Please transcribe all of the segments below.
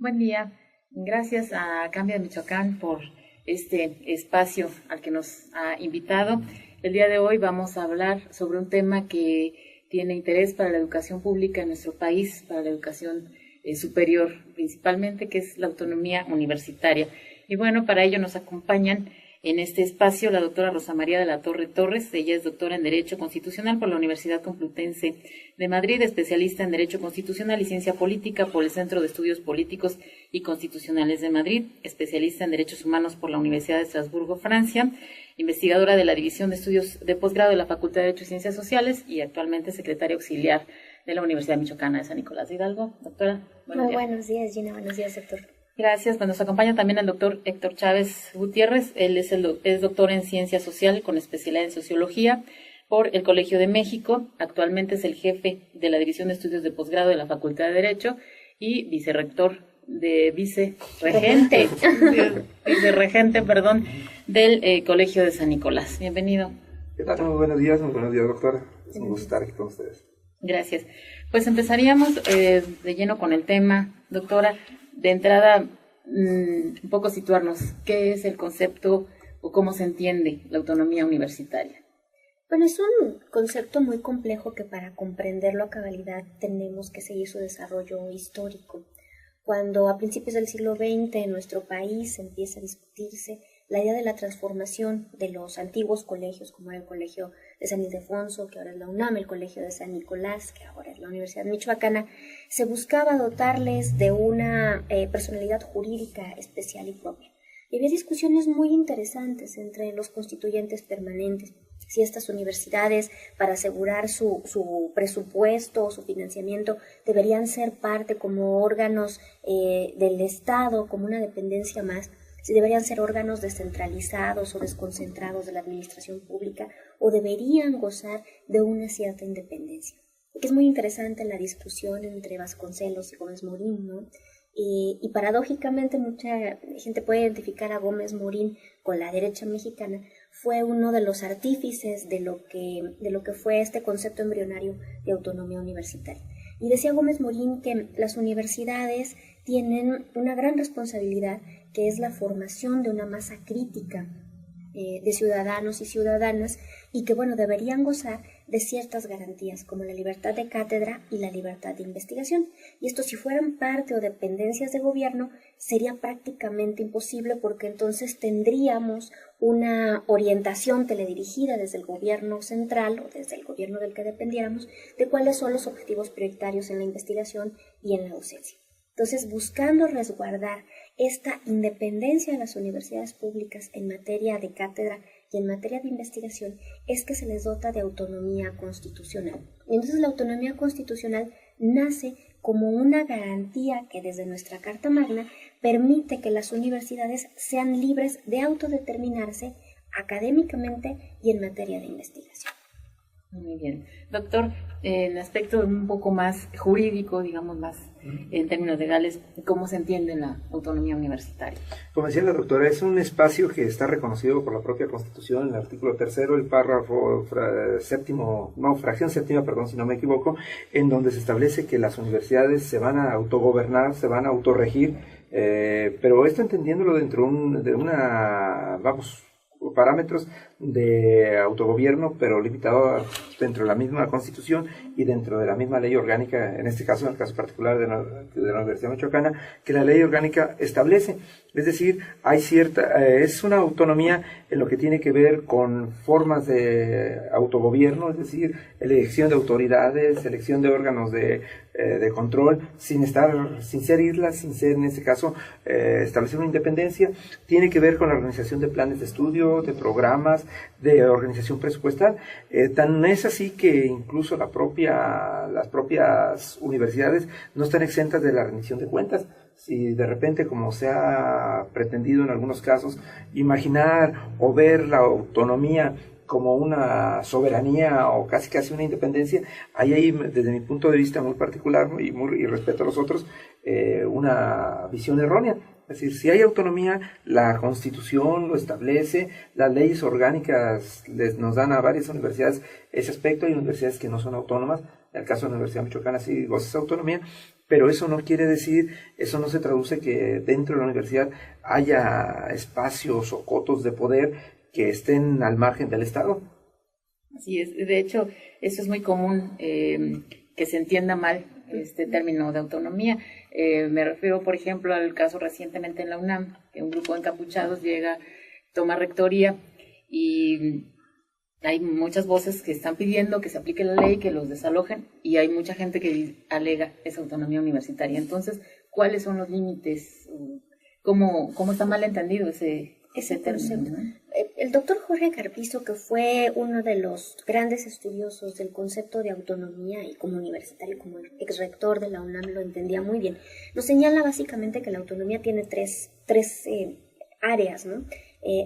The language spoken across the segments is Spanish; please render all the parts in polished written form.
Buen día. Gracias a Cambia Michoacán por este espacio al que nos ha invitado. El día de hoy vamos a hablar sobre un tema que tiene interés para la educación pública en nuestro país, para la educación superior principalmente, que es la autonomía universitaria. Y bueno, para ello nos acompañan en este espacio la doctora Rosa María de la Torre Torres. Ella es doctora en Derecho Constitucional por la Universidad Complutense de Madrid, especialista en Derecho Constitucional y Ciencia Política por el Centro de Estudios Políticos y Constitucionales de Madrid, especialista en Derechos Humanos por la Universidad de Estrasburgo, Francia, investigadora de la División de Estudios de Posgrado de la Facultad de Derecho y Ciencias Sociales y actualmente secretaria auxiliar de la Universidad Michoacana de San Nicolás de Hidalgo. Doctora, buenos días. Buenos días, Gina. Buenos días, doctor. Gracias. Pues nos acompaña también el doctor Héctor Chávez Gutiérrez. Él es doctor en Ciencia Social con especialidad en Sociología por el Colegio de México. Actualmente es el jefe de la División de Estudios de Posgrado de la Facultad de Derecho y vicerregente del Colegio de San Nicolás. Bienvenido. ¿Qué tal? Muy buenos días, doctora. Es un gusto estar aquí con ustedes. Gracias. Pues empezaríamos de lleno con el tema, doctora. De entrada, un poco situarnos, ¿qué es el concepto o cómo se entiende la autonomía universitaria? Bueno, es un concepto muy complejo que para comprenderlo a cabalidad tenemos que seguir su desarrollo histórico. Cuando a principios del siglo XX en nuestro país empieza a discutirse la idea de la transformación de los antiguos colegios, como era el Colegio de San Ildefonso, que ahora es la UNAM, el Colegio de San Nicolás, que ahora es la Universidad Michoacana, se buscaba dotarles de una personalidad jurídica especial y propia. Y había discusiones muy interesantes entre los constituyentes permanentes, si estas universidades, para asegurar su presupuesto o su financiamiento, deberían ser parte como órganos del Estado, como una dependencia más, si deberían ser órganos descentralizados o desconcentrados de la administración pública o deberían gozar de una cierta independencia. Es muy interesante la discusión entre Vasconcelos y Gómez Morín, ¿no? Y paradójicamente mucha gente puede identificar a Gómez Morín con la derecha mexicana. Fue uno de los artífices de lo que fue este concepto embrionario de autonomía universitaria. Y decía Gómez Morín que las universidades tienen una gran responsabilidad, que es la formación de una masa crítica de ciudadanos y ciudadanas, y que, bueno, deberían gozar de ciertas garantías, como la libertad de cátedra y la libertad de investigación. Y esto, si fueran parte o dependencias de gobierno, sería prácticamente imposible, porque entonces tendríamos una orientación teledirigida desde el gobierno central o desde el gobierno del que dependiéramos de cuáles son los objetivos prioritarios en la investigación y en la docencia. Entonces, buscando resguardar esta independencia de las universidades públicas en materia de cátedra y en materia de investigación, es que se les dota de autonomía constitucional. Y entonces la autonomía constitucional nace como una garantía que desde nuestra Carta Magna permite que las universidades sean libres de autodeterminarse académicamente y en materia de investigación. Muy bien. Doctor, en aspecto un poco más jurídico, digamos más en términos legales, ¿cómo se entiende la autonomía universitaria? Como decía la doctora, es un espacio que está reconocido por la propia Constitución, el artículo 3º, el párrafo fracción séptima, si no me equivoco, en donde se establece que las universidades se van a autogobernar, se van a autorregir, pero esto entendiéndolo dentro de parámetros de autogobierno, pero limitado dentro de la misma Constitución y dentro de la misma ley orgánica, en este caso, en el caso particular de la Universidad Michoacana, que la ley orgánica establece. Es decir, hay es una autonomía en lo que tiene que ver con formas de autogobierno, es decir, elección de autoridades, elección de órganos de control, sin ser islas, sin ser, en este caso, establecer una independencia. Tiene que ver con la organización de planes de estudio, de programas, de organización presupuestal. Tan es así que incluso las propias universidades no están exentas de la rendición de cuentas. Si de repente, como se ha pretendido en algunos casos, imaginar o ver la autonomía como una soberanía o casi una independencia, ahí hay, desde mi punto de vista muy particular y respeto a los otros, una visión errónea. Es decir, si hay autonomía, la Constitución lo establece, las leyes orgánicas nos dan a varias universidades ese aspecto. Hay universidades que no son autónomas, en el caso de la Universidad Michoacana sí goza esa autonomía, pero eso no quiere decir, eso no se traduce que dentro de la universidad haya espacios o cotos de poder que estén al margen del Estado. Así es, de hecho, eso es muy común, que se entienda mal este término de autonomía. Me refiero, por ejemplo, al caso recientemente en la UNAM, que un grupo de encapuchados llega, toma rectoría y hay muchas voces que están pidiendo que se aplique la ley, que los desalojen, y hay mucha gente que alega esa autonomía universitaria. Entonces, ¿cuáles son los límites? ¿Cómo está mal entendido ese concepto? término, ¿no? El doctor Jorge Carpizo, que fue uno de los grandes estudiosos del concepto de autonomía y como universitario, como ex rector de la UNAM, lo entendía muy bien. Nos señala básicamente que la autonomía tiene tres áreas, ¿no?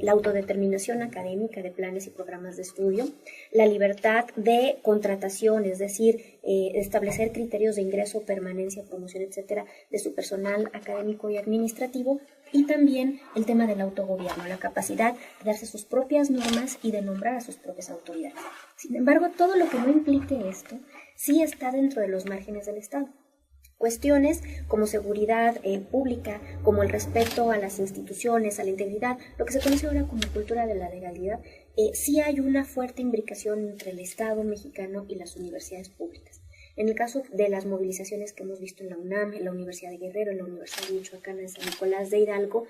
La autodeterminación académica de planes y programas de estudio, la libertad de contratación, es decir, establecer criterios de ingreso, permanencia, promoción, etcétera, de su personal académico y administrativo, y también el tema del autogobierno, la capacidad de darse sus propias normas y de nombrar a sus propias autoridades. Sin embargo, todo lo que no implique esto sí está dentro de los márgenes del Estado. Cuestiones como seguridad pública, como el respeto a las instituciones, a la integridad, lo que se conoce ahora como cultura de la legalidad, sí hay una fuerte imbricación entre el Estado mexicano y las universidades públicas. En el caso de las movilizaciones que hemos visto en la UNAM, en la Universidad de Guerrero, en la Universidad de Michoacán, en San Nicolás de Hidalgo,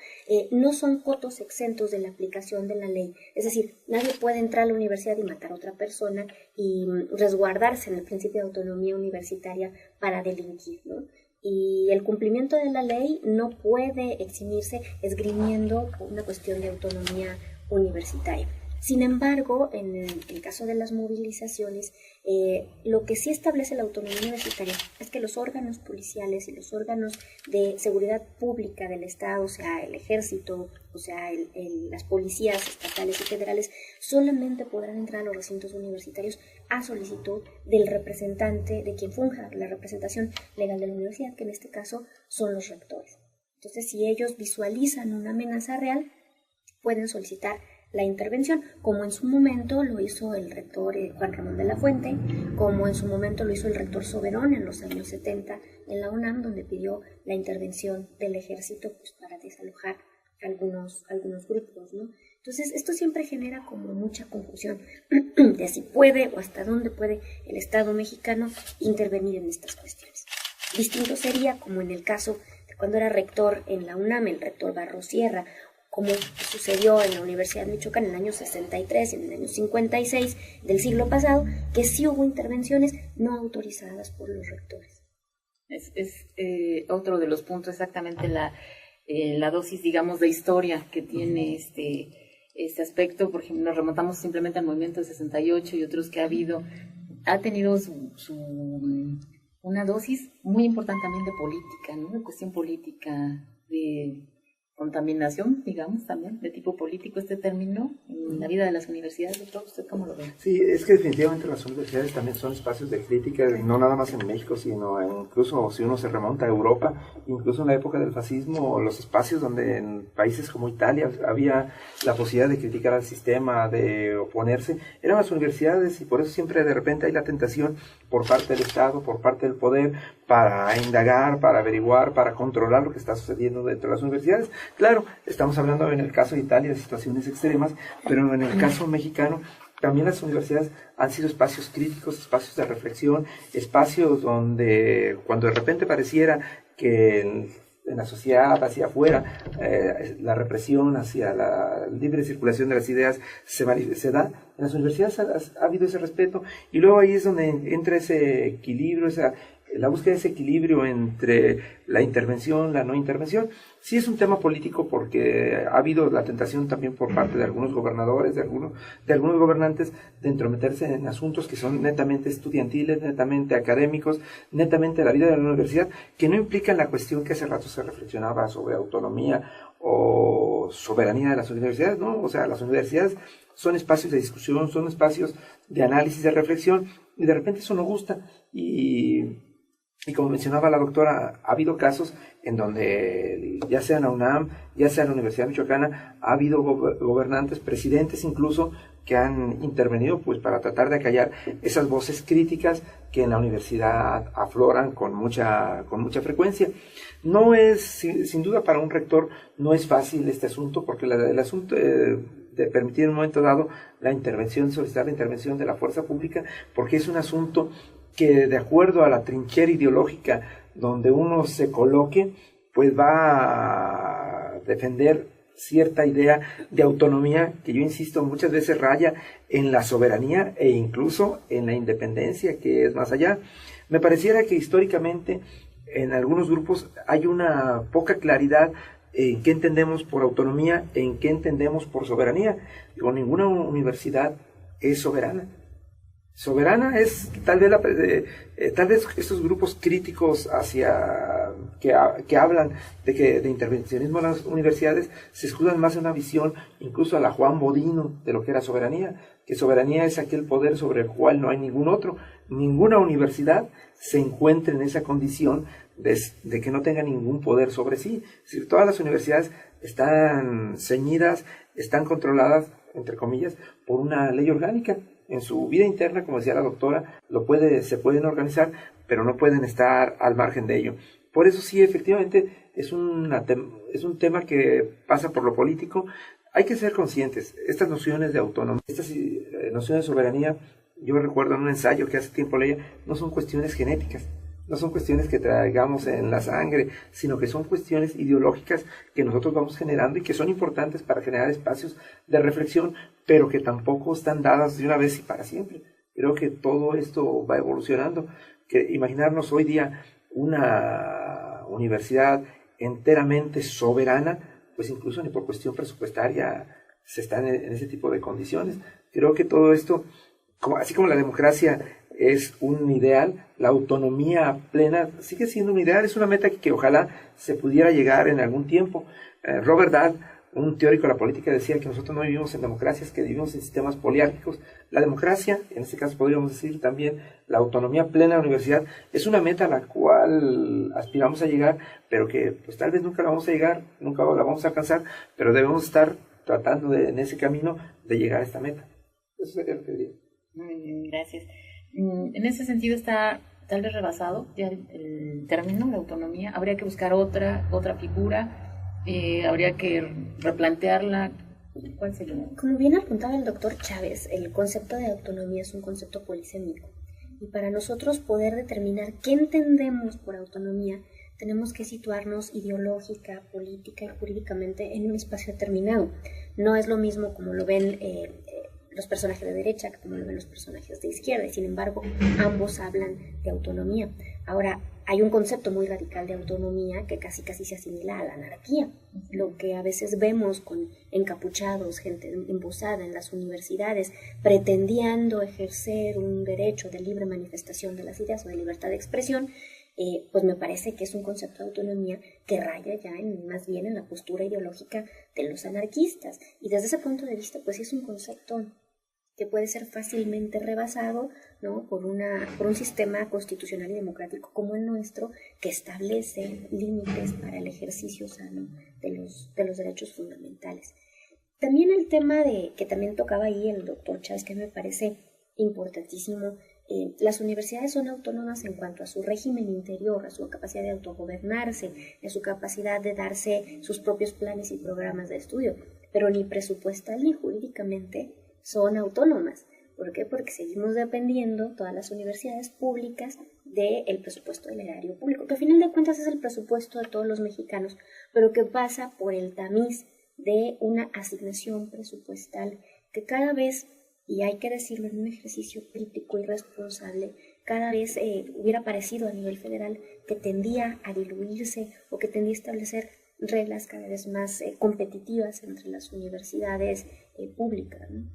no son cotos exentos de la aplicación de la ley. Es decir, nadie puede entrar a la universidad y matar a otra persona y resguardarse en el principio de autonomía universitaria para delinquir, ¿no? Y el cumplimiento de la ley no puede eximirse esgrimiendo una cuestión de autonomía universitaria. Sin embargo, en el caso de las movilizaciones, lo que sí establece la autonomía universitaria es que los órganos policiales y los órganos de seguridad pública del Estado, o sea, el ejército, o sea, las policías estatales y federales, solamente podrán entrar a los recintos universitarios a solicitud del representante, de quien funja la representación legal de la universidad, que en este caso son los rectores. Entonces, si ellos visualizan una amenaza real, pueden solicitar la intervención, como en su momento lo hizo el rector Juan Ramón de la Fuente, como en su momento lo hizo el rector Soberón en los años 70 en la UNAM, donde pidió la intervención del ejército pues, para desalojar algunos grupos, ¿no? Entonces, esto siempre genera como mucha confusión de si puede o hasta dónde puede el Estado mexicano intervenir en estas cuestiones. Distinto sería como en el caso de cuando era rector en la UNAM, el rector Barros Sierra, como sucedió en la Universidad de Michoacán en el año 63 y en el año 56 del siglo pasado, que sí hubo intervenciones no autorizadas por los rectores. Es otro de los puntos, exactamente la dosis, digamos, de historia que tiene este aspecto. Por ejemplo, nos remontamos simplemente al movimiento del 68 y otros que ha tenido una dosis muy importante también de política, ¿no? De cuestión política, de contaminación, digamos, también, de tipo político, este término en la vida de las universidades. Doctor, ¿usted cómo lo ve? Sí, es que definitivamente las universidades también son espacios de crítica, no nada más en México, sino incluso si uno se remonta a Europa, incluso en la época del fascismo, los espacios donde en países como Italia había la posibilidad de criticar al sistema, de oponerse, eran las universidades, y por eso siempre de repente hay la tentación por parte del Estado, por parte del poder, para indagar, para averiguar, para controlar lo que está sucediendo dentro de las universidades. Claro, estamos hablando en el caso de Italia de situaciones extremas, pero en el caso mexicano también las universidades han sido espacios críticos, espacios de reflexión, espacios donde cuando de repente pareciera que en la sociedad hacia afuera la represión hacia la libre circulación de las ideas se da, en las universidades ha habido ese respeto, y luego ahí es donde entra ese equilibrio, la búsqueda de ese equilibrio entre la intervención, la no intervención. Sí es un tema político porque ha habido la tentación también por parte de algunos gobernadores, de algunos gobernantes, de entrometerse en asuntos que son netamente estudiantiles, netamente académicos, netamente de la vida de la universidad, que no implican la cuestión que hace rato se reflexionaba sobre autonomía o soberanía de las universidades, ¿no? O sea, las universidades son espacios de discusión, son espacios de análisis, de reflexión, y de repente eso no gusta, y Y como mencionaba la doctora, ha habido casos en donde, ya sea en la UNAM, ya sea en la Universidad Michoacana, ha habido gobernantes, presidentes incluso, que han intervenido pues para tratar de acallar esas voces críticas que en la universidad afloran con mucha frecuencia. No es, sin duda para un rector, no es fácil este asunto, porque el asunto de permitir en un momento dado solicitar la intervención de la fuerza pública, porque es un asunto que de acuerdo a la trinchera ideológica donde uno se coloque, pues va a defender cierta idea de autonomía que yo insisto muchas veces raya en la soberanía e incluso en la independencia, que es más allá. Me pareciera que históricamente en algunos grupos hay una poca claridad en qué entendemos por autonomía, en qué entendemos por soberanía. Digo, ninguna universidad es soberana. Soberana es tal vez estos grupos críticos que hablan de intervencionismo en las universidades se escudan más en una visión incluso a la Juan Bodino de lo que era soberanía, que soberanía es aquel poder sobre el cual no hay ningún otro. Ninguna universidad se encuentra en esa condición de que no tenga ningún poder sobre sí. Es decir, todas las universidades están ceñidas, están controladas, entre comillas, por una ley orgánica. En su vida interna, como decía la doctora, se pueden organizar, pero no pueden estar al margen de ello. Por eso sí, efectivamente, es un tema que pasa por lo político. Hay que ser conscientes. Estas nociones de autonomía, estas nociones de soberanía, yo recuerdo en un ensayo que hace tiempo leía, no son cuestiones genéticas, no son cuestiones que traigamos en la sangre, sino que son cuestiones ideológicas que nosotros vamos generando y que son importantes para generar espacios de reflexión, pero que tampoco están dadas de una vez y para siempre. Creo que todo esto va evolucionando. Que imaginarnos hoy día una universidad enteramente soberana, pues incluso ni por cuestión presupuestaria se están en ese tipo de condiciones. Creo que todo esto, así como la democracia es un ideal, la autonomía plena sigue siendo un ideal, es una meta que ojalá se pudiera llegar en algún tiempo. Robert Dahl, un teórico de la política, decía que nosotros no vivimos en democracias, que vivimos en sistemas poliárquicos. La democracia, en este caso podríamos decir también la autonomía plena de la universidad, es una meta a la cual aspiramos a llegar, pero que pues tal vez nunca la vamos a llegar, nunca la vamos a alcanzar, pero debemos estar tratando en ese camino de llegar a esta meta. Eso sería lo que diría. Muy bien, gracias. En ese sentido está tal vez rebasado ya el término de autonomía. Habría que buscar otra figura, habría que replantearla. ¿Cuál sería? Como bien apuntaba el doctor Chávez, el concepto de autonomía es un concepto polisémico. Y para nosotros poder determinar qué entendemos por autonomía, tenemos que situarnos ideológica, política y jurídicamente en un espacio determinado. No es lo mismo como lo ven los personajes de derecha como lo ven los personajes de izquierda, y sin embargo ambos hablan de autonomía. Ahora, hay un concepto muy radical de autonomía que casi se asimila a la anarquía. Lo que a veces vemos con encapuchados, gente embosada en las universidades, pretendiendo ejercer un derecho de libre manifestación de las ideas o de libertad de expresión, pues me parece que es un concepto de autonomía que raya ya más bien en la postura ideológica de los anarquistas. Y desde ese punto de vista, pues es un concepto que puede ser fácilmente rebasado, ¿no?, por un sistema constitucional y democrático como el nuestro, que establece límites para el ejercicio sano de los derechos fundamentales. También el tema que también tocaba ahí el doctor Chávez, que me parece importantísimo. Las universidades son autónomas en cuanto a su régimen interior, a su capacidad de autogobernarse, a su capacidad de darse sus propios planes y programas de estudio, pero ni presupuestal ni jurídicamente son autónomas. ¿Por qué? Porque seguimos dependiendo, todas las universidades públicas, del presupuesto del erario público, que a final de cuentas es el presupuesto de todos los mexicanos, pero que pasa por el tamiz de una asignación presupuestal que cada vez, y hay que decirlo en un ejercicio crítico y responsable, cada vez hubiera parecido a nivel federal que tendía a diluirse o que tendía a establecer reglas cada vez más competitivas entre las universidades públicas, ¿no?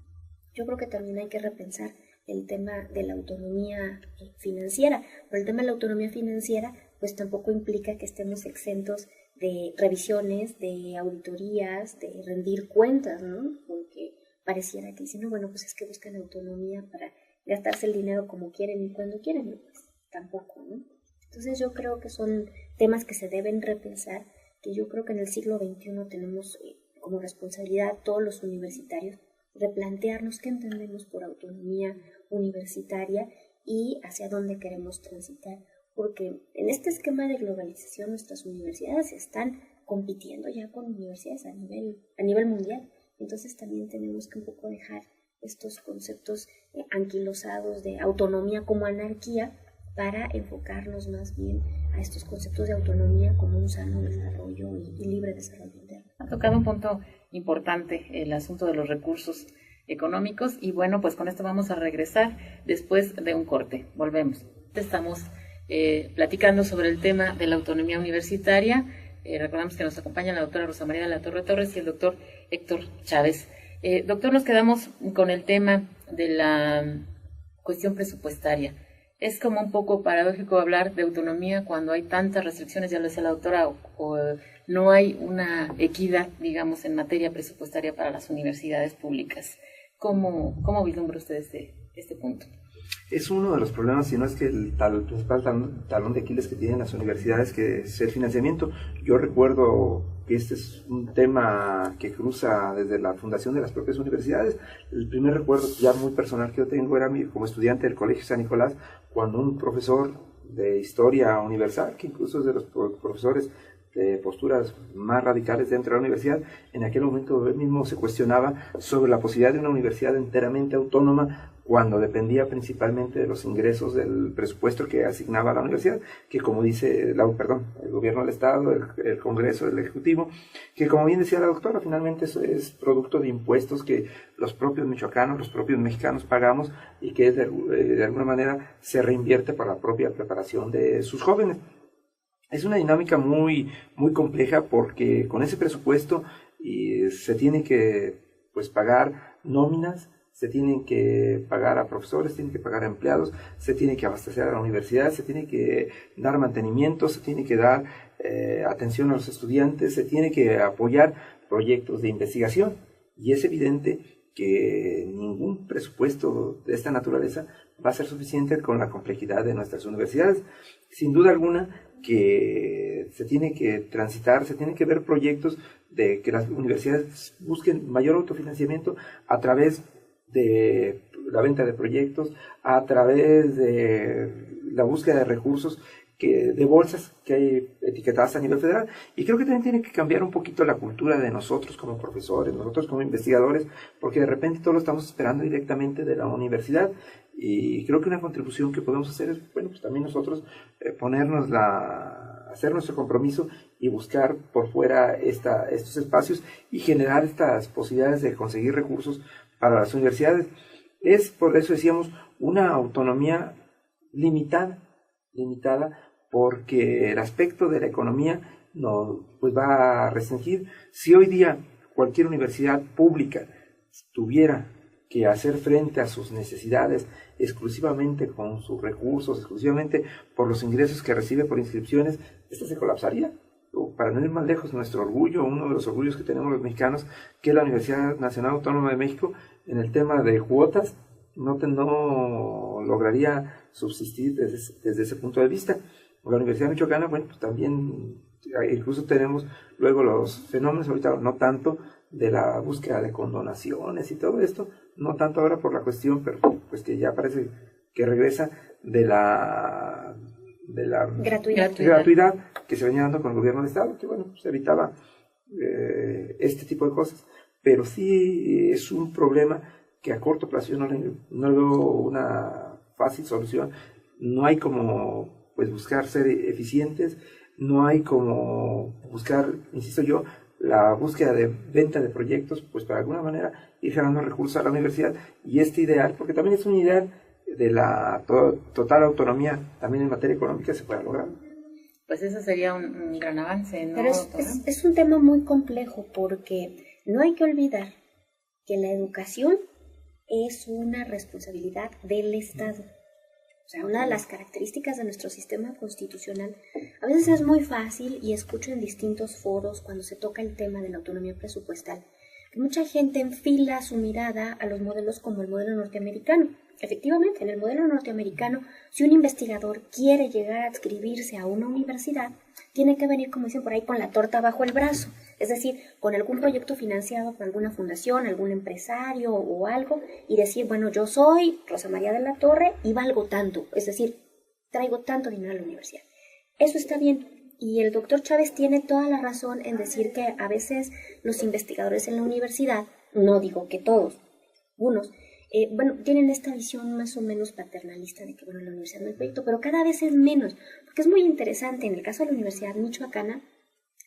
Yo creo que también hay que repensar el tema de la autonomía financiera, pero el tema de la autonomía financiera pues tampoco implica que estemos exentos de revisiones, de auditorías, de rendir cuentas, ¿no? Porque pareciera que dicen, no, bueno, pues es que buscan autonomía para gastarse el dinero como quieren y cuando quieren, pues tampoco, ¿no? Entonces yo creo que son temas que se deben repensar, que yo creo que en el siglo XXI tenemos como responsabilidad todos los universitarios replantearnos qué entendemos por autonomía universitaria y hacia dónde queremos transitar, porque en este esquema de globalización nuestras universidades están compitiendo ya con universidades a nivel mundial. Entonces también tenemos que un poco dejar estos conceptos anquilosados de autonomía como anarquía para enfocarnos más bien a estos conceptos de autonomía como un sano desarrollo y libre desarrollo interno. Ha tocado un punto importante, el asunto de los recursos económicos, y bueno, pues con esto vamos a regresar después de un corte. Volvemos. Estamos platicando sobre el tema de la autonomía universitaria. Recordamos que nos acompaña la doctora Rosa María de la Torre Torres y el doctor Héctor Chávez. Doctor, nos quedamos con el tema de la cuestión presupuestaria. Es como un poco paradójico hablar de autonomía cuando hay tantas restricciones, ya lo decía la doctora, o no hay una equidad, digamos, en materia presupuestaria para las universidades públicas. ¿Cómo vislumbra usted este punto? Es uno de los problemas, si no es que el principal talón de Aquiles que tienen las universidades, que es el financiamiento. Yo recuerdo que este es un tema que cruza desde la fundación de las propias universidades. El primer recuerdo ya muy personal que yo tengo era como estudiante del Colegio San Nicolás, cuando un profesor de Historia Universal, que incluso es de los profesores de posturas más radicales dentro de la universidad, en aquel momento él mismo se cuestionaba sobre la posibilidad de una universidad enteramente autónoma cuando dependía principalmente de los ingresos del presupuesto que asignaba la universidad, que como dice el gobierno del Estado, el Congreso, el Ejecutivo, que como bien decía la doctora, finalmente eso es producto de impuestos que los propios michoacanos, los propios mexicanos pagamos y que de alguna manera se reinvierte para la propia preparación de sus jóvenes. Es una dinámica muy, muy compleja porque con ese presupuesto se tiene que pagar nóminas, se tienen que pagar a profesores, se tienen que pagar a empleados, se tiene que abastecer a la universidad, se tiene que dar mantenimiento, se tiene que dar atención a los estudiantes, se tiene que apoyar proyectos de investigación. Y es evidente que ningún presupuesto de esta naturaleza va a ser suficiente con la complejidad de nuestras universidades. Sin duda alguna que se tiene que transitar, se tienen que ver proyectos de que las universidades busquen mayor autofinanciamiento a través de la venta de proyectos, a través de la búsqueda de recursos, de bolsas que hay etiquetadas a nivel federal. Y creo que también tiene que cambiar un poquito la cultura de nosotros como profesores, nosotros como investigadores, porque de repente todo lo estamos esperando directamente de la universidad. Y creo que una contribución que podemos hacer es, pues también nosotros hacer nuestro compromiso y buscar por fuera estos espacios y generar estas posibilidades de conseguir recursos para las universidades. Es, por eso decíamos, una autonomía limitada, porque el aspecto de la economía va a restringir. Si hoy día cualquier universidad pública tuviera que hacer frente a sus necesidades exclusivamente con sus recursos, exclusivamente por los ingresos que recibe por inscripciones, esta se colapsaría. Para no ir más lejos, nuestro orgullo, uno de los orgullos que tenemos los mexicanos, que es la Universidad Nacional Autónoma de México, en el tema de cuotas, no lograría subsistir desde ese punto de vista. La Universidad Michoacana, también incluso tenemos luego los fenómenos, ahorita no tanto, de la búsqueda de condonaciones y todo esto, no tanto ahora por la cuestión, pero que ya parece que regresa de la gratuidad que se venía dando con el gobierno del Estado, que se evitaba este tipo de cosas. Pero sí es un problema que a corto plazo yo no veo una fácil solución. No hay como buscar ser eficientes, no hay como buscar, insisto yo, la búsqueda de venta de proyectos, para alguna manera ir generando recursos a la universidad. Y este ideal, porque también es un ideal de la total autonomía también en materia económica, se pueda lograr. Pues eso sería un gran avance, ¿no? Pero es un tema muy complejo, porque no hay que olvidar que la educación es una responsabilidad del Estado. O sea, una de las características de nuestro sistema constitucional, a veces es muy fácil, y escucho en distintos foros cuando se toca el tema de la autonomía presupuestal, que mucha gente enfila su mirada a los modelos como el modelo norteamericano. Efectivamente, en el modelo norteamericano, si un investigador quiere llegar a adscribirse a una universidad, tiene que venir, como dicen por ahí, con la torta bajo el brazo, es decir, con algún proyecto financiado por alguna fundación, algún empresario o algo, y decir, bueno, yo soy Rosa María de la Torre y valgo tanto, es decir, traigo tanto dinero a la universidad. Eso está bien, y el doctor Chávez tiene toda la razón en decir que a veces los investigadores en la universidad, no digo que todos, unos, tienen esta visión más o menos paternalista de que, la universidad no es el proyecto, pero cada vez es menos, porque es muy interesante en el caso de la Universidad Michoacana,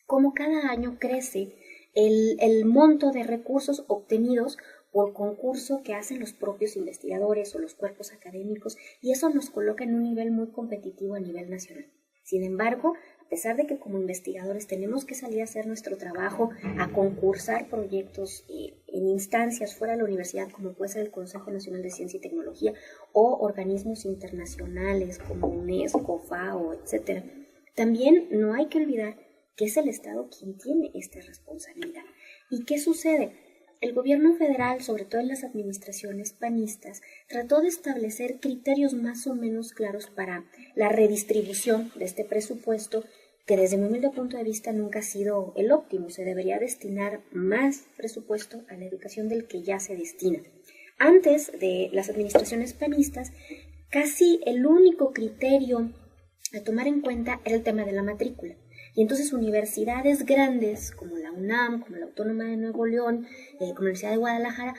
cómo cada año crece el monto de recursos obtenidos por concurso que hacen los propios investigadores o los cuerpos académicos, y eso nos coloca en un nivel muy competitivo a nivel nacional. Sin embargo, a pesar de que como investigadores tenemos que salir a hacer nuestro trabajo, a concursar proyectos en instancias fuera de la universidad, como puede ser el Consejo Nacional de Ciencia y Tecnología o organismos internacionales como UNESCO, FAO, etc., también no hay que olvidar que es el Estado quien tiene esta responsabilidad. ¿Y qué sucede? El gobierno federal, sobre todo en las administraciones panistas, trató de establecer criterios más o menos claros para la redistribución de este presupuesto, que desde mi humilde punto de vista nunca ha sido el óptimo. Se debería destinar más presupuesto a la educación del que ya se destina. Antes de las administraciones panistas, casi el único criterio a tomar en cuenta era el tema de la matrícula. Y entonces universidades grandes como la UNAM, como la Autónoma de Nuevo León, como la Universidad de Guadalajara,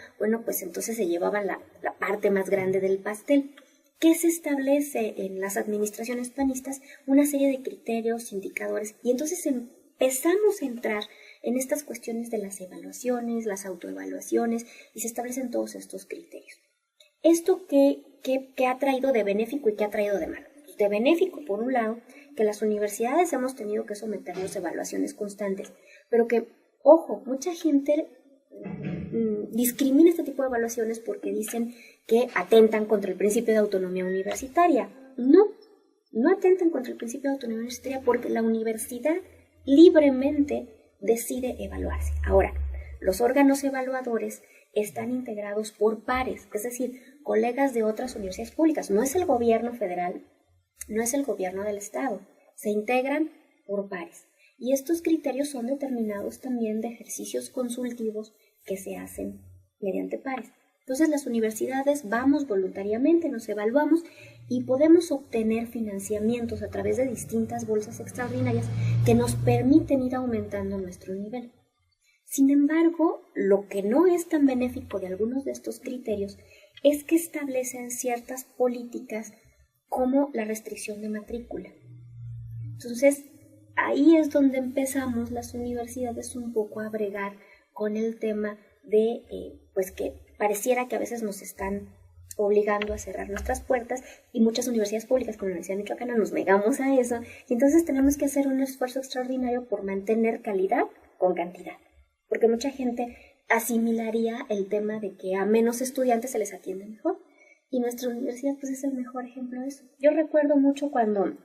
pues entonces se llevaban la parte más grande del pastel. ¿Qué se establece en las administraciones panistas? Una serie de criterios, indicadores, y entonces empezamos a entrar en estas cuestiones de las evaluaciones, las autoevaluaciones, y se establecen todos estos criterios. ¿Esto qué ha traído de benéfico y qué ha traído de malo? De benéfico, por un lado, que las universidades hemos tenido que someternos a evaluaciones constantes, pero que, ojo, mucha gente discrimina este tipo de evaluaciones porque dicen que atentan contra el principio de autonomía universitaria. No atentan contra el principio de autonomía universitaria porque la universidad libremente decide evaluarse. Ahora, los órganos evaluadores están integrados por pares, es decir, colegas de otras universidades públicas. No es el gobierno federal, no es el gobierno del estado, se integran por pares. Y estos criterios son determinados también de ejercicios consultivos que se hacen mediante pares. Entonces las universidades vamos voluntariamente, nos evaluamos y podemos obtener financiamientos a través de distintas bolsas extraordinarias que nos permiten ir aumentando nuestro nivel. Sin embargo, lo que no es tan benéfico de algunos de estos criterios es que establecen ciertas políticas como la restricción de matrícula. Entonces, ahí es donde empezamos las universidades un poco a bregar con el tema de que pareciera que a veces nos están obligando a cerrar nuestras puertas, y muchas universidades públicas como la Universidad Michoacana nos negamos a eso, y entonces tenemos que hacer un esfuerzo extraordinario por mantener calidad con cantidad, porque mucha gente asimilaría el tema de que a menos estudiantes se les atiende mejor, y nuestra universidad pues es el mejor ejemplo de eso. Yo recuerdo mucho cuando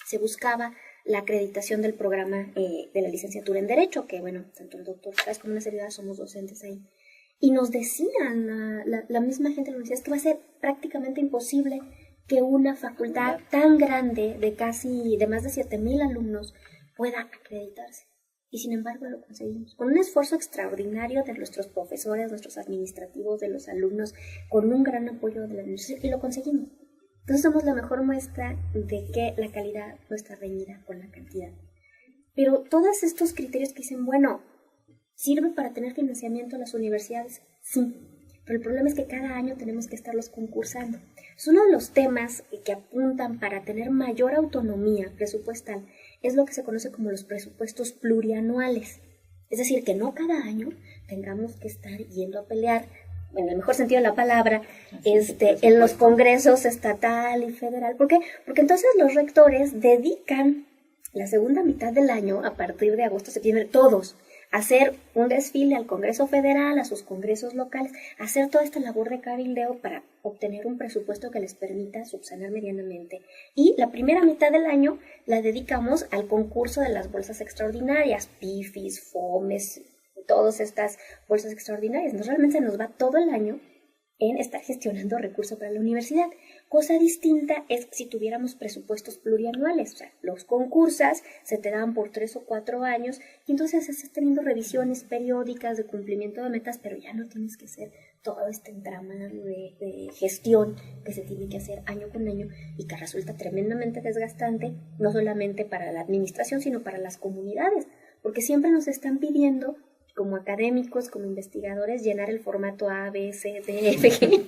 se buscaba la acreditación del programa de la licenciatura en Derecho, que tanto el doctor Chávez como una servidora somos docentes ahí, y nos decían la misma gente de la universidad que va a ser prácticamente imposible que una facultad tan grande de más de 7,000 alumnos pueda acreditarse. Y sin embargo lo conseguimos, con un esfuerzo extraordinario de nuestros profesores, nuestros administrativos, de los alumnos, con un gran apoyo de la universidad, y lo conseguimos. Entonces somos la mejor muestra de que la calidad no está reñida con la cantidad. Pero todos estos criterios que dicen, ¿sirve para tener financiamiento a las universidades? Sí, pero el problema es que cada año tenemos que estarlos concursando. Es uno de los temas que apuntan para tener mayor autonomía presupuestal, es lo que se conoce como los presupuestos plurianuales. Es decir, que no cada año tengamos que estar yendo a pelear, en el mejor sentido de la palabra, en los congresos estatal y federal. ¿Por qué? Porque entonces los rectores dedican la segunda mitad del año, a partir de agosto, septiembre, todos, a hacer un desfile al Congreso Federal, a sus congresos locales, a hacer toda esta labor de cabildeo para obtener un presupuesto que les permita subsanar medianamente. Y la primera mitad del año la dedicamos al concurso de las bolsas extraordinarias, PIFIS, FOMES, todas estas bolsas extraordinarias. Entonces realmente se nos va todo el año en estar gestionando recursos para la universidad. Cosa distinta es si tuviéramos presupuestos plurianuales, o sea, los concursas se te dan por 3 o 4 años y entonces estás teniendo revisiones periódicas de cumplimiento de metas, pero ya no tienes que hacer todo este entramado de gestión que se tiene que hacer año con año y que resulta tremendamente desgastante, no solamente para la administración, sino para las comunidades, porque siempre nos están pidiendo como académicos, como investigadores, llenar el formato A, B, C, D, F, G.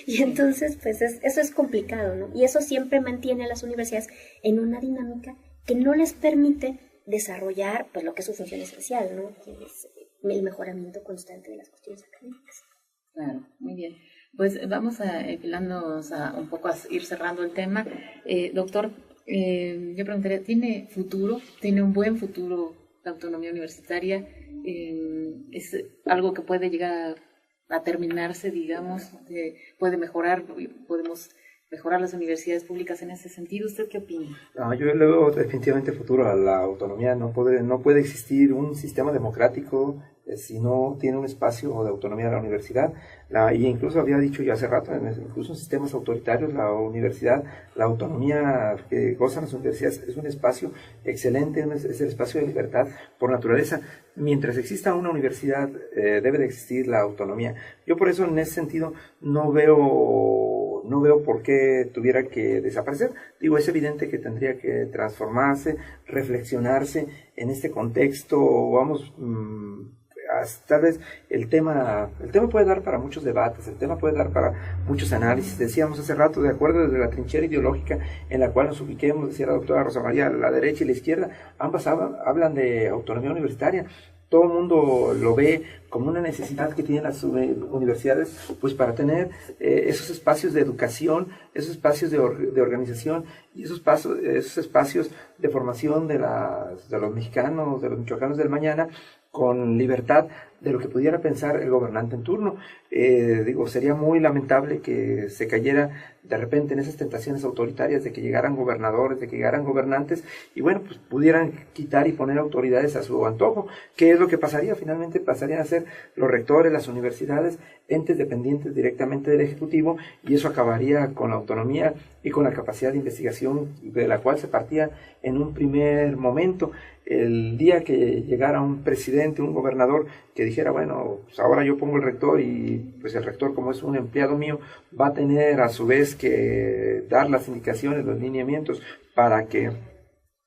Y entonces, pues eso es complicado, ¿no? Y eso siempre mantiene a las universidades en una dinámica que no les permite desarrollar, pues, lo que es su función esencial, ¿no? Que es el mejoramiento constante de las cuestiones académicas. Claro, muy bien. Pues vamos enfilándonos a un poco a ir cerrando el tema. Doctor, yo preguntaría, ¿tiene futuro? ¿Tiene un buen futuro la autonomía universitaria? ¿Es algo que puede llegar a terminarse, digamos? ¿Puede mejorar? ¿Podemos mejorar las universidades públicas en ese sentido? ¿Usted qué opina? No, yo le veo definitivamente futuro a la autonomía. No puede existir un sistema democrático si no tiene un espacio de autonomía de la universidad. Y incluso había dicho yo hace rato, incluso en sistemas autoritarios, la universidad, la autonomía que gozan las universidades es un espacio excelente, es el espacio de libertad por naturaleza. Mientras exista una universidad, debe de existir la autonomía. Yo por eso, en ese sentido, no veo por qué tuviera que desaparecer. Digo, es evidente que tendría que transformarse, reflexionarse en este contexto, vamos, tal vez el tema puede dar para muchos debates, el tema puede dar para muchos análisis. Decíamos hace rato, de acuerdo desde la trinchera ideológica en la cual nos ubiquemos, decía la doctora Rosa María, la derecha y la izquierda, ambas hablan de autonomía universitaria. Todo el mundo lo ve como una necesidad que tienen las universidades, pues para tener esos espacios de educación, esos espacios de organización y esos espacios de formación de los mexicanos, de los michoacanos del mañana, con libertad de lo que pudiera pensar el gobernante en turno. Sería muy lamentable que se cayera de repente en esas tentaciones autoritarias de que llegaran gobernadores, de que llegaran gobernantes y bueno, pues pudieran quitar y poner autoridades a su antojo. ¿Qué es lo que pasaría? Finalmente pasarían a ser los rectores, las universidades, entes dependientes directamente del Ejecutivo, y eso acabaría con la autonomía y con la capacidad de investigación de la cual se partía en un primer momento. El día que llegara un presidente, un gobernador que dijera, bueno, pues ahora yo pongo el rector y pues el rector, como es un empleado mío, va a tener a su vez que dar las indicaciones, los lineamientos para que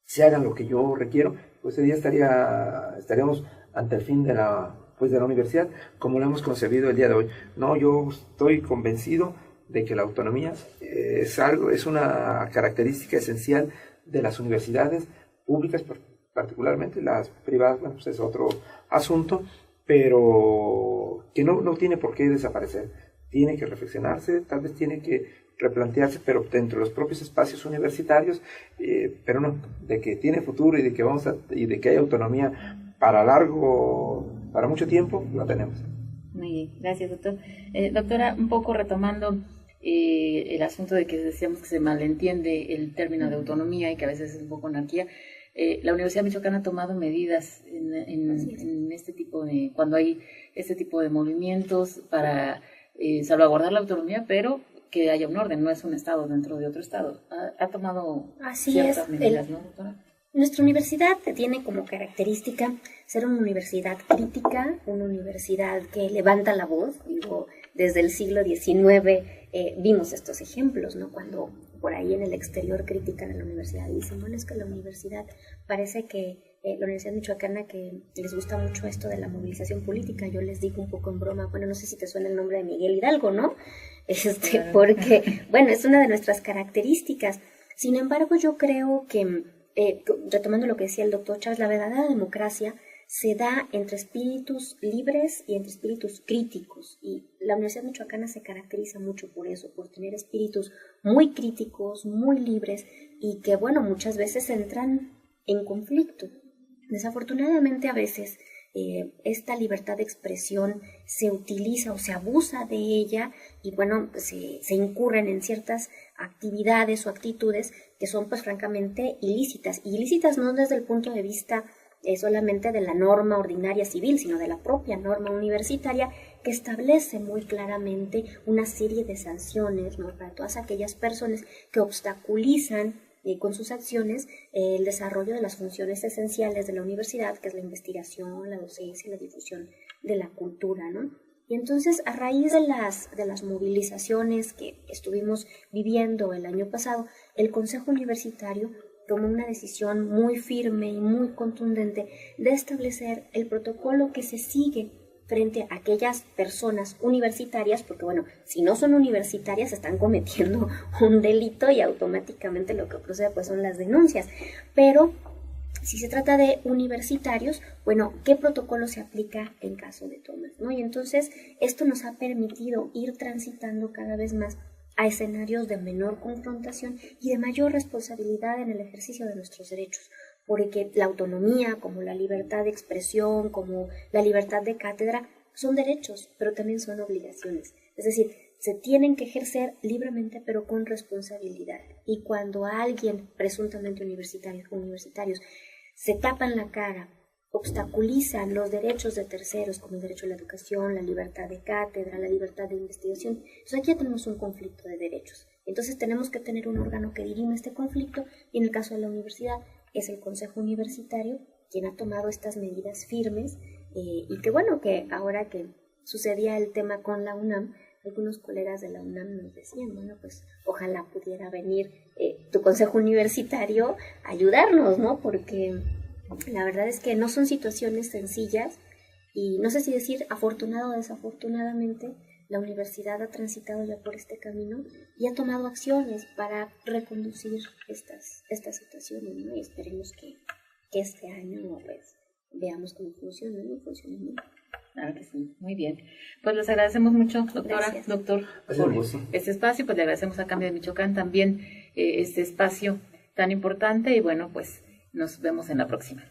se hagan lo que yo requiero, pues ese día estaríamos ante el fin de la universidad como lo hemos concebido el día de hoy. No, yo estoy convencido de que la autonomía es una característica esencial de las universidades públicas, particularmente las privadas, bueno, pues es otro asunto, pero que no tiene por qué desaparecer. Tiene que reflexionarse, tal vez tiene que replantearse, pero dentro de los propios espacios universitarios, pero no, de que tiene futuro y de que hay autonomía para mucho tiempo, lo tenemos. Muy bien, gracias, doctor. Doctora, un poco retomando el asunto de que decíamos que se malentiende el término de autonomía y que a veces es un poco anarquía. La Universidad Michoacana ha tomado medidas en este tipo de, cuando hay este tipo de movimientos para salvaguardar la autonomía, pero que haya un orden, no es un estado dentro de otro estado. Ha tomado ciertas medidas, ¿no, doctora? Nuestra universidad tiene como característica ser una universidad crítica, una universidad que levanta la voz. Digo, desde el siglo XIX vimos estos ejemplos, ¿no? Cuando por ahí en el exterior critican a la universidad y dicen, bueno, es que la universidad parece que la Universidad Michoacana, que les gusta mucho esto de la movilización política. Yo les digo un poco en broma, bueno, no sé si te suena el nombre de Miguel Hidalgo, ¿no? Claro. Porque, bueno, es una de nuestras características. Sin embargo, yo creo que, retomando lo que decía el doctor Chávez, la verdadera democracia se da entre espíritus libres y entre espíritus críticos. Y la Universidad Michoacana se caracteriza mucho por eso, por tener espíritus muy críticos, muy libres y que, bueno, muchas veces entran en conflicto. Desafortunadamente, a veces esta libertad de expresión se utiliza o se abusa de ella y, bueno, se incurren en ciertas actividades o actitudes que son, pues, francamente ilícitas. Y ilícitas no desde el punto de vista solamente de la norma ordinaria civil, sino de la propia norma universitaria, que establece muy claramente una serie de sanciones, ¿no?, para todas aquellas personas que obstaculizan con sus acciones el desarrollo de las funciones esenciales de la universidad, que es la investigación, la docencia y la difusión de la cultura, ¿no? Y entonces, a raíz de las movilizaciones que estuvimos viviendo el año pasado, el Consejo Universitario tomó una decisión muy firme y muy contundente de establecer el protocolo que se sigue frente a aquellas personas universitarias, porque bueno, si no son universitarias están cometiendo un delito y automáticamente lo que procede pues son las denuncias. Pero si se trata de universitarios, bueno, ¿qué protocolo se aplica en caso de tomas, ¿no? Y entonces esto nos ha permitido ir transitando cada vez más a escenarios de menor confrontación y de mayor responsabilidad en el ejercicio de nuestros derechos, porque la autonomía, como la libertad de expresión, como la libertad de cátedra, son derechos, pero también son obligaciones. Es decir, se tienen que ejercer libremente, pero con responsabilidad. Y cuando a alguien presuntamente universitarios se tapan la cara, obstaculizan los derechos de terceros, como el derecho a la educación, la libertad de cátedra, la libertad de investigación, entonces aquí ya tenemos un conflicto de derechos. Entonces tenemos que tener un órgano que dirima este conflicto, y en el caso de la universidad es el Consejo Universitario quien ha tomado estas medidas firmes, y que bueno, que ahora que sucedía el tema con la UNAM, algunos colegas de la UNAM nos decían, bueno, pues ojalá pudiera venir tu Consejo Universitario a ayudarnos, ¿no? Porque la verdad es que no son situaciones sencillas, y no sé si decir afortunado o desafortunadamente, la universidad ha transitado ya por este camino y ha tomado acciones para reconducir estas situaciones, ¿no? Y esperemos que este año pues veamos cómo funciona, ¿no? Funciona muy bien. Claro que sí, muy bien. Pues les agradecemos mucho, doctora, Gracias. doctor, por este espacio. Pues le agradecemos a Cambio de Michoacán también este espacio tan importante, y bueno, pues nos vemos en la próxima.